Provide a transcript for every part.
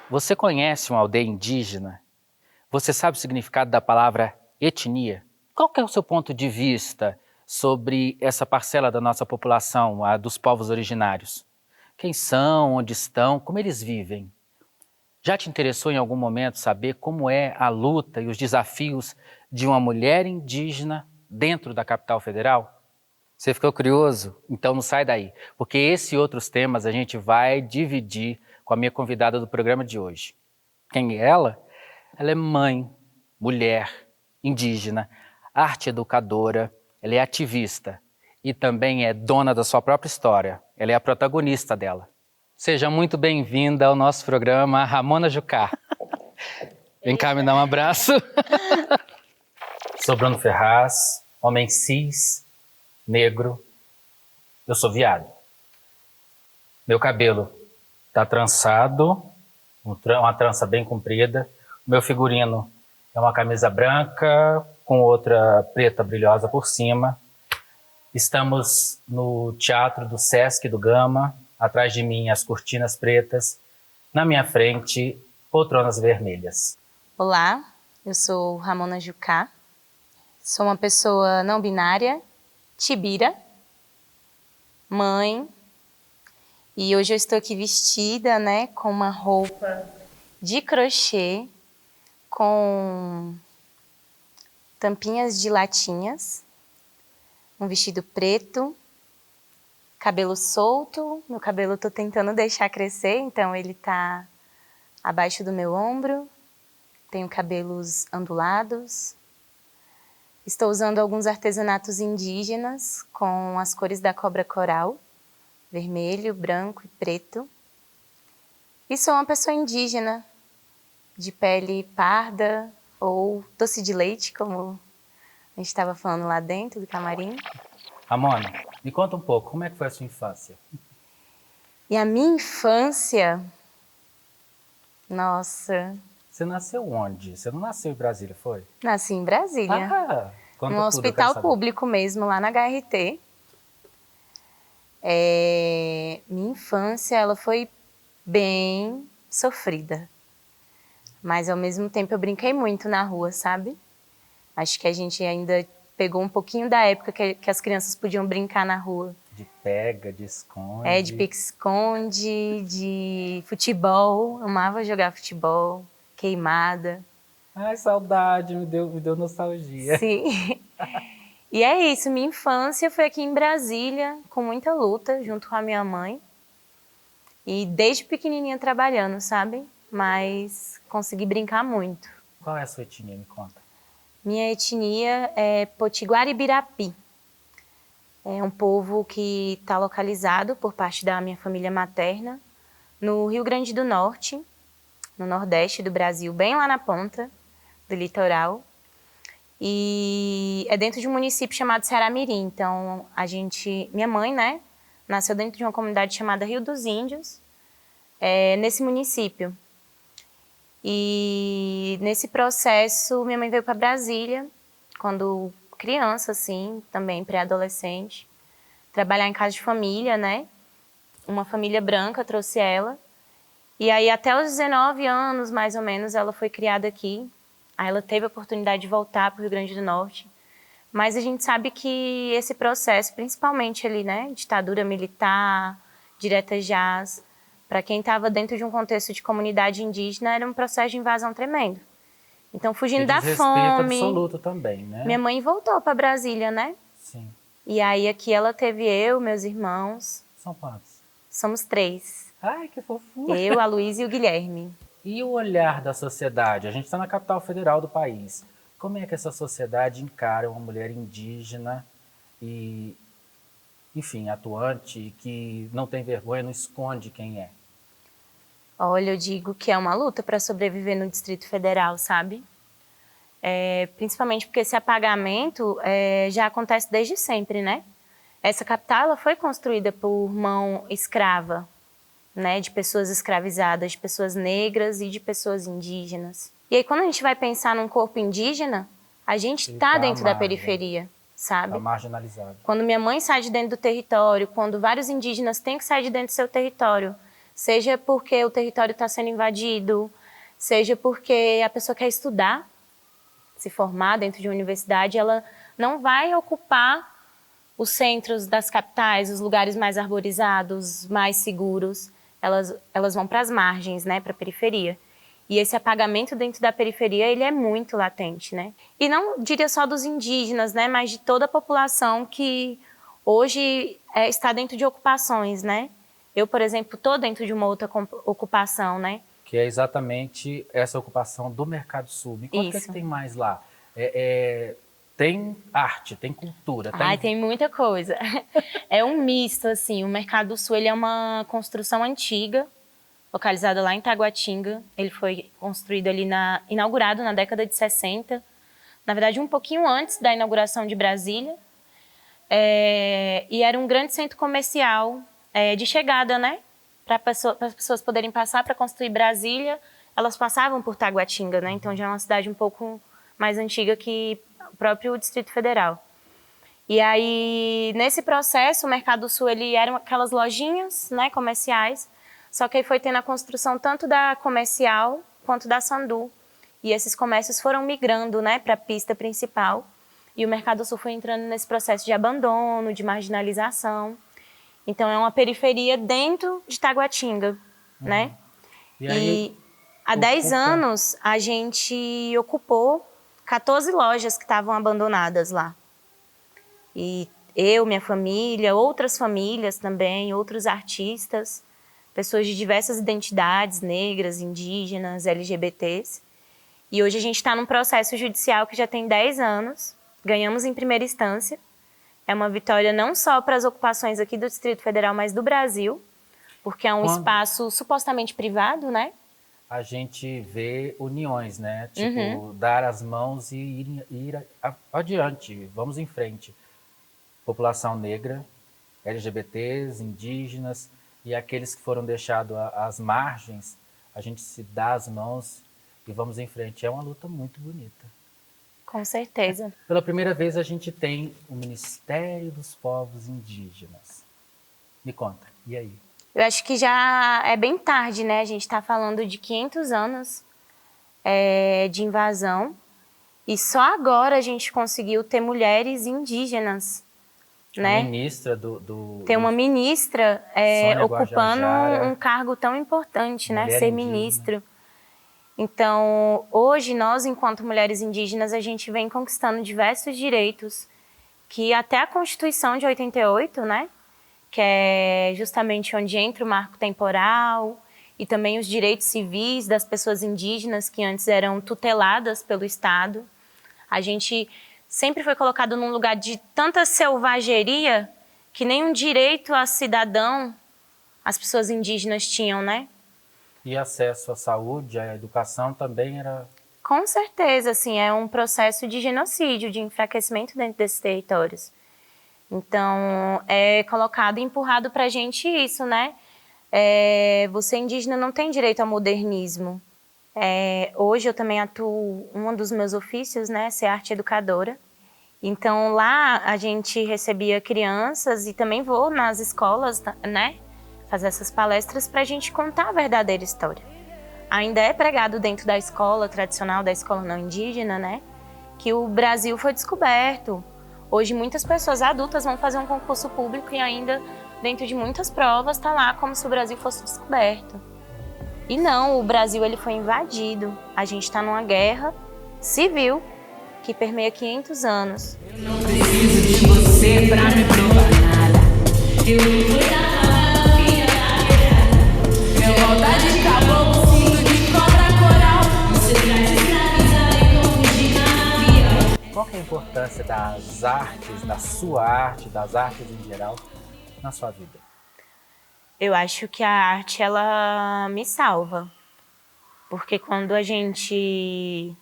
Você conhece uma aldeia indígena? Você sabe o significado da palavra etnia? Qual que é o seu ponto de vista sobre essa parcela da nossa população, a dos povos originários? Quem são, onde estão, como eles vivem? Já te interessou em algum momento saber como é a luta e os desafios de uma mulher indígena dentro da capital federal? Você ficou curioso? Então não sai daí, porque esse e outros temas a gente vai dividir com a minha convidada do programa de hoje. Quem é ela? Ela é mãe, mulher, indígena, arte educadora, ela é ativista e também é dona da sua própria história. Ela é a protagonista dela. Seja muito bem-vinda ao nosso programa, Ramona Jucá. Vem cá me dar um abraço. Sou Bruno Ferraz, homem cis, negro. Eu sou viado. Meu cabelo tá trançado, uma trança bem comprida. Meu figurino é uma camisa branca com outra preta brilhosa por cima. Estamos no Teatro do Sesc do Gama. Atrás de mim, as cortinas pretas. Na minha frente, poltronas vermelhas. Olá, eu sou Ramona Jucá. Sou uma pessoa não binária, tibira, mãe. E hoje eu estou aqui vestida, né, com uma roupa de crochê, com tampinhas de latinhas, um vestido preto, cabelo solto. Meu cabelo eu tô tentando deixar crescer, então ele tá abaixo do meu ombro. Tenho cabelos ondulados. Estou usando alguns artesanatos indígenas com as cores da cobra coral, vermelho, branco e preto. E sou uma pessoa indígena, de pele parda ou doce de leite, como a gente estava falando lá dentro do camarim. Ramona, me conta um pouco, como é que foi a sua infância? E a minha infância, nossa, Você nasceu onde? Você não nasceu em Brasília, foi? nasci em Brasília, Conta num tudo, eu quero hospital saber. público mesmo, lá na HRT. Minha infância, ela foi bem sofrida, mas ao mesmo tempo eu brinquei muito na rua, sabe? Acho que a gente ainda pegou um pouquinho da época que as crianças podiam brincar na rua. De pega, de esconde. De pique-esconde, de futebol, amava jogar futebol, queimada. Ai, saudade, me deu nostalgia. Sim. E é isso, minha infância foi aqui em Brasília, com muita luta, junto com a minha mãe. E desde pequenininha trabalhando, sabe? Mas consegui brincar muito. Qual é a sua etnia, me conta? Minha etnia é Potiguar-Ibirapi. É um povo que está localizado por parte da minha família materna no Rio Grande do Norte, no Nordeste do Brasil, bem lá na ponta do litoral. E é dentro de um município chamado Ceará-Mirim. Então, minha mãe, né, nasceu dentro de uma comunidade chamada Rio dos Índios, nesse município. E nesse processo, minha mãe veio para Brasília, quando criança, assim, também pré-adolescente, trabalhar em casa de família, né? Uma família branca trouxe ela. E aí, até os 19 anos, mais ou menos, ela foi criada aqui. Aí ela teve a oportunidade de voltar para o Rio Grande do Norte. Mas a gente sabe que esse processo, principalmente ali, né? Ditadura militar, diretas já, para quem estava dentro de um contexto de comunidade indígena, era um processo de invasão tremendo. Então, fugindo da fome... absoluto também, né? Minha mãe voltou para Brasília, né? Sim. E aí aqui ela teve eu, meus irmãos. São quantos? Somos 3. Ai, que fofura! Eu, a Luísa e o Guilherme. E o olhar da sociedade? A gente está na capital federal do país. Como é que essa sociedade encara uma mulher indígena e, enfim, atuante, que não tem vergonha, não esconde quem é? Olha, eu digo que é uma luta para sobreviver no Distrito Federal, sabe? Principalmente porque esse apagamento já acontece desde sempre, né? Essa capital ela foi construída por mão escrava. né, de pessoas escravizadas, de pessoas negras e de pessoas indígenas. E aí, quando a gente vai pensar num corpo indígena, a gente está dentro da periferia, sabe? Está marginalizado. Quando minha mãe sai de dentro do território, quando vários indígenas têm que sair de dentro do seu território, seja porque o território está sendo invadido, seja porque a pessoa quer estudar, se formar dentro de uma universidade, ela não vai ocupar os centros das capitais, os lugares mais arborizados, mais seguros. Elas vão para as margens, né, para a periferia. E esse apagamento dentro da periferia, ele é muito latente, né? E não diria só dos indígenas, né, mas de toda a população que hoje está dentro de ocupações, né? Eu, por exemplo, estou dentro de uma outra ocupação, né? Que é exatamente essa ocupação do Mercado Sul. Me conta o que tem mais lá. Tem arte, tem cultura. Tem muita coisa. É um misto, assim. O Mercado do Sul, ele é uma construção antiga, localizada lá em Taguatinga. Ele foi construído ali, inaugurado na década de 60. Na verdade, um pouquinho antes da inauguração de Brasília. E era um grande centro comercial de chegada, né? Para as pessoas poderem passar para construir Brasília, elas passavam por Taguatinga, né? Então já é uma cidade um pouco mais antiga que o próprio Distrito Federal. E aí, nesse processo, o Mercado do Sul, ele eram aquelas lojinhas, né, comerciais, só que aí foi tendo a construção tanto da comercial quanto da Sandu. E esses comércios foram migrando, né, para a pista principal. E o Mercado do Sul foi entrando nesse processo de abandono, de marginalização. Então, é uma periferia dentro de Taguatinga, né? E aí, há 10 anos, a gente ocupou 14 lojas que estavam abandonadas lá. E eu, minha família, outras famílias também, outros artistas, pessoas de diversas identidades, negras, indígenas, LGBTs. E hoje a gente está num processo judicial que já tem 10 anos, ganhamos em primeira instância. É uma vitória não só para as ocupações aqui do Distrito Federal, mas do Brasil, porque é um espaço supostamente privado, né? A gente vê uniões, né? Tipo, dar as mãos e ir adiante, vamos em frente. População negra, LGBTs, indígenas e aqueles que foram deixados às margens, a gente se dá as mãos e vamos em frente. É uma luta muito bonita. Com certeza. Pela primeira vez a gente tem o Ministério dos Povos Indígenas. Me conta, e aí? Eu acho que já é bem tarde, né? A gente está falando de 500 anos de invasão e só agora a gente conseguiu ter mulheres indígenas, né? A ministra Tem uma ministra ocupando Guajajara, um cargo tão importante, né? mulher Ser indígena. ministro. Então, hoje, nós, enquanto mulheres indígenas, a gente vem conquistando diversos direitos que até a Constituição de 88, né? Que é justamente onde entra o marco temporal e também os direitos civis das pessoas indígenas que antes eram tuteladas pelo Estado. A gente sempre foi colocado num lugar de tanta selvageria que nenhum direito a cidadão as pessoas indígenas tinham, né? E acesso à saúde, à educação também era... Com certeza, assim, é um processo de genocídio, de enfraquecimento dentro desses territórios. Então, é colocado e empurrado pra gente isso, né? Você indígena não tem direito ao modernismo. Hoje eu também atuo, um dos meus ofícios, né, ser arte educadora. Então, lá a gente recebia crianças e também vou nas escolas, né, fazer essas palestras pra gente contar a verdadeira história. Ainda é pregado dentro da escola tradicional, da escola não indígena, né, que o Brasil foi descoberto. Hoje, muitas pessoas adultas vão fazer um concurso público e ainda, dentro de muitas provas, está lá como se o Brasil fosse descoberto. E não, o Brasil ele foi invadido. A gente está numa guerra civil que permeia 500 anos. Eu não preciso de você pra me provar nada. Eu fui da filha da guerra. Meu maldade acabou, cinto de cobra coral. Você traz escravizada e confundir na via. Qual que é a importância das artes, da sua arte, das artes em geral, na sua vida? Eu acho que a arte, ela me salva. Porque quando a gente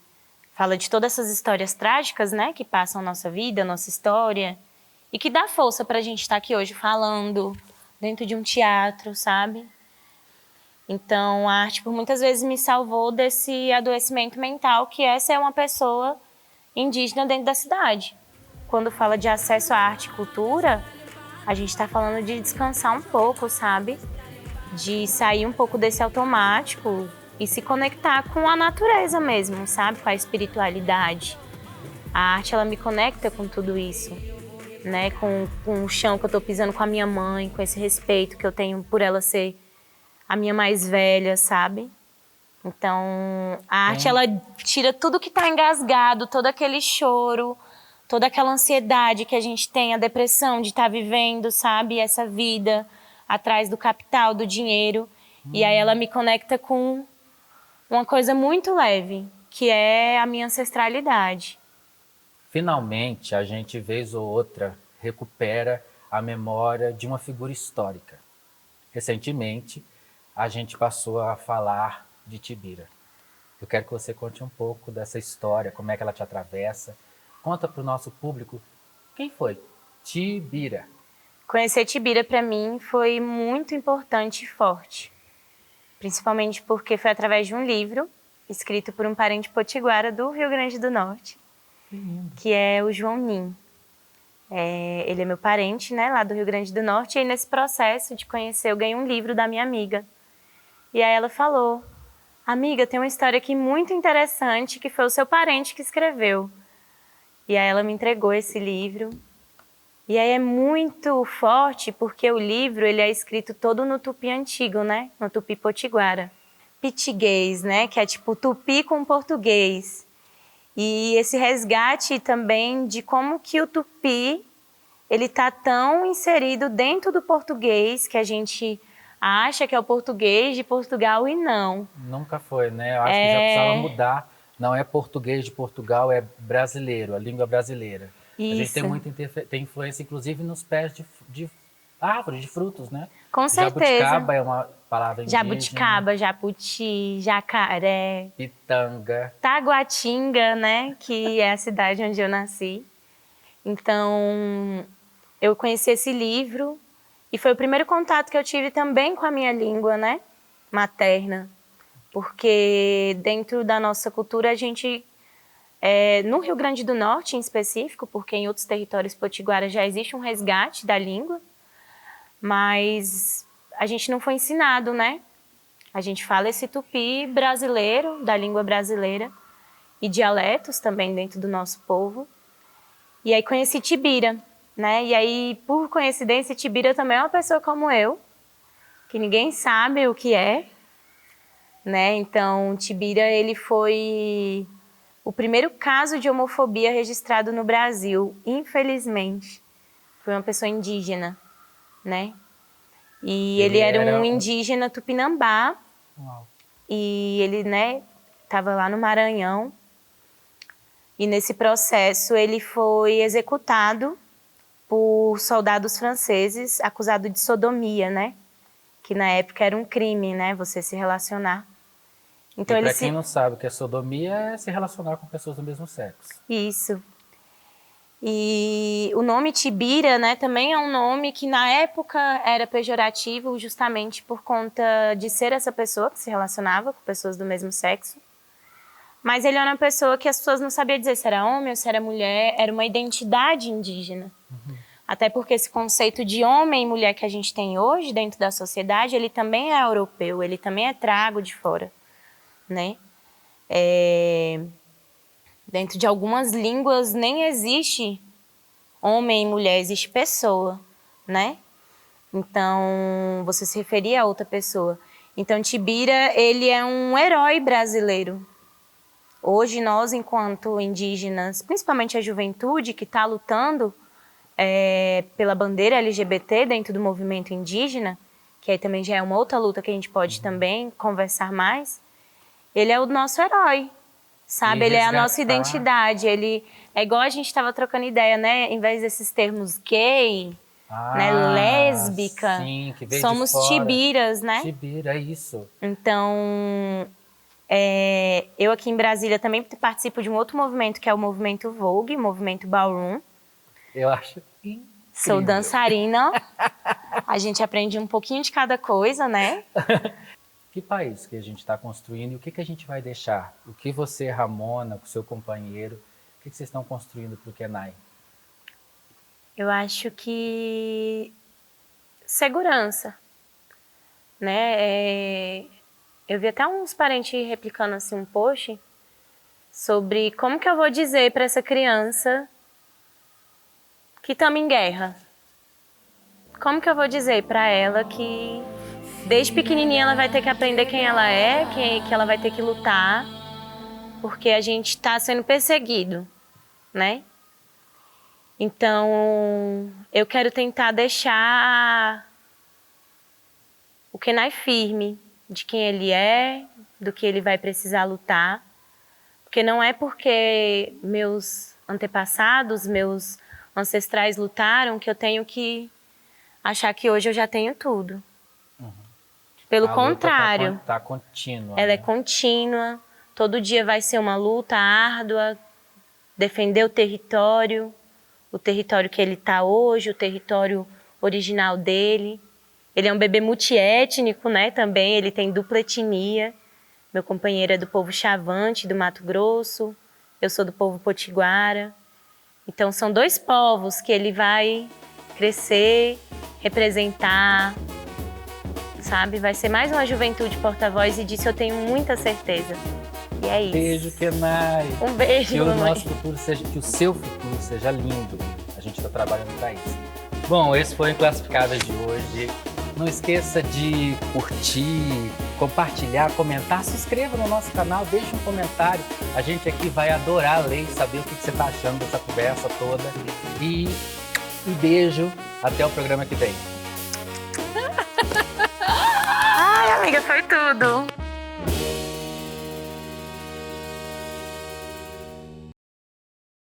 fala de todas essas histórias trágicas, né, que passam a nossa vida, a nossa história, e que dá força pra gente estar aqui hoje falando dentro de um teatro, sabe? Então, a arte por muitas vezes me salvou desse adoecimento mental que é ser uma pessoa indígena dentro da cidade. Quando fala de acesso à arte e cultura, a gente está falando de descansar um pouco, sabe? De sair um pouco desse automático e se conectar com a natureza mesmo, sabe? Com a espiritualidade. A arte, ela me conecta com tudo isso, né? Com o chão que eu tô pisando com a minha mãe, com esse respeito que eu tenho por ela ser a minha mais velha, sabe? Então, a arte, ela tira tudo que tá engasgado, todo aquele choro, toda aquela ansiedade que a gente tem, a depressão de estar vivendo, sabe? Essa vida atrás do capital, do dinheiro. E aí ela me conecta com uma coisa muito leve, que é a minha ancestralidade. Finalmente, a gente, vez ou outra, recupera a memória de uma figura histórica. Recentemente, a gente passou a falar de Tibira. Eu quero que você conte um pouco dessa história, como é que ela te atravessa. Conta para o nosso público quem foi Tibira. Conhecer Tibira, para mim, foi muito importante e forte. Principalmente porque foi através de um livro escrito por um parente potiguara do Rio Grande do Norte, que é o João Nin. Ele é meu parente, né, lá do Rio Grande do Norte, e aí nesse processo de conhecer, eu ganhei um livro da minha amiga. E aí ela falou: amiga, tem uma história aqui muito interessante que foi o seu parente que escreveu. E aí ela me entregou esse livro. E aí é muito forte porque o livro, ele é escrito todo no tupi antigo, né? No tupi potiguara. Pitiguês, né? Que é tipo tupi com português. E esse resgate também de como que o tupi, ele tá tão inserido dentro do português que a gente acha que é o português de Portugal e não. Nunca foi, né? Eu acho que já precisava mudar. Não é português de Portugal, é brasileiro, a língua brasileira. Isso. A gente tem muita tem influência, inclusive, nos pés de árvores, de frutos, né? Com certeza. Jabuticaba é uma palavra indígena. Jabuticaba, japuti, jacaré. Pitanga. Taguatinga, né? Que é a cidade onde eu nasci. Então, eu conheci esse livro e foi o primeiro contato que eu tive também com a minha língua, né? Materna. Porque dentro da nossa cultura a gente... no Rio Grande do Norte, em específico, porque em outros territórios potiguaras já existe um resgate da língua, mas a gente não foi ensinado, né? A gente fala esse tupi brasileiro, da língua brasileira, e dialetos também dentro do nosso povo. E aí conheci Tibira, né? E aí, por coincidência, Tibira também é uma pessoa como eu, que ninguém sabe o que é, né? Então, Tibira, ele foi o primeiro caso de homofobia registrado no Brasil, infelizmente. Foi uma pessoa indígena, né? E ele era um indígena tupinambá. Uau. E ele, né, estava lá no Maranhão. E nesse processo ele foi executado por soldados franceses, acusado de sodomia, né? Que na época era um crime, né, você se relacionar. Então, e para quem não sabe o que é sodomia, é se relacionar com pessoas do mesmo sexo. Isso. E o nome Tibira, né, também é um nome que na época era pejorativo justamente por conta de ser essa pessoa que se relacionava com pessoas do mesmo sexo. Mas ele era uma pessoa que as pessoas não sabiam dizer se era homem ou se era mulher, era uma identidade indígena. Uhum. Até porque esse conceito de homem e mulher que a gente tem hoje dentro da sociedade, ele também é europeu, ele também é trago de fora, né? Dentro de algumas línguas nem existe homem e mulher, existe pessoa, né? Então, você se referia a outra pessoa. Então, Tibira, ele é um herói brasileiro. Hoje, nós, enquanto indígenas, principalmente a juventude que está lutando pela bandeira LGBT dentro do movimento indígena, que aí também já é uma outra luta que a gente pode também conversar mais, ele é o nosso herói, sabe? Ele é a nossa identidade. Ele é igual a gente estava trocando ideia, né? Em vez desses termos gay, né? Lésbica, sim, que veio somos de fora. tibiras, né? Tibira, é isso. Então, eu aqui em Brasília também participo de um outro movimento, que é o movimento Vogue, o movimento Ballroom. Eu acho incrível. Sou dançarina. A gente aprende um pouquinho de cada coisa, né? Que país que a gente está construindo e o que, que a gente vai deixar? O que você, Ramona, com seu companheiro, o que, que vocês estão construindo para o Kenai? Eu acho que segurança, né? Eu vi até uns parentes replicando assim um post sobre como que eu vou dizer para essa criança que estamos em guerra. Como que eu vou dizer para ela que desde pequenininha ela vai ter que aprender quem ela é, que ela vai ter que lutar, porque a gente está sendo perseguido, né? Então, eu quero tentar deixar o Kenai firme de quem ele é, do que ele vai precisar lutar, porque não é porque meus antepassados, meus ancestrais lutaram que eu tenho que achar que hoje eu já tenho tudo. Pelo contrário, Tá contínua. ela é né? contínua, todo dia vai ser uma luta árdua, defender o território que ele está hoje, o território original dele. Ele é um bebê multiétnico, né, também, ele tem dupla etnia. Meu companheiro é do povo Chavante, do Mato Grosso, eu sou do povo Potiguara. Então são dois povos que ele vai crescer, representar, sabe? Vai ser mais uma juventude porta-voz e disso eu tenho muita certeza. E é isso. Beijo, Kenai. Um beijo, Que o mamãe. nosso futuro seja, que o seu futuro seja lindo. A gente está trabalhando para isso. Bom, esse foi o Classificadas de hoje. Não esqueça de curtir, compartilhar, comentar, se inscreva no nosso canal, deixe um comentário. A gente aqui vai adorar ler e saber o que você está achando dessa conversa toda. E um beijo, até o programa que vem. Ai, amiga, foi tudo.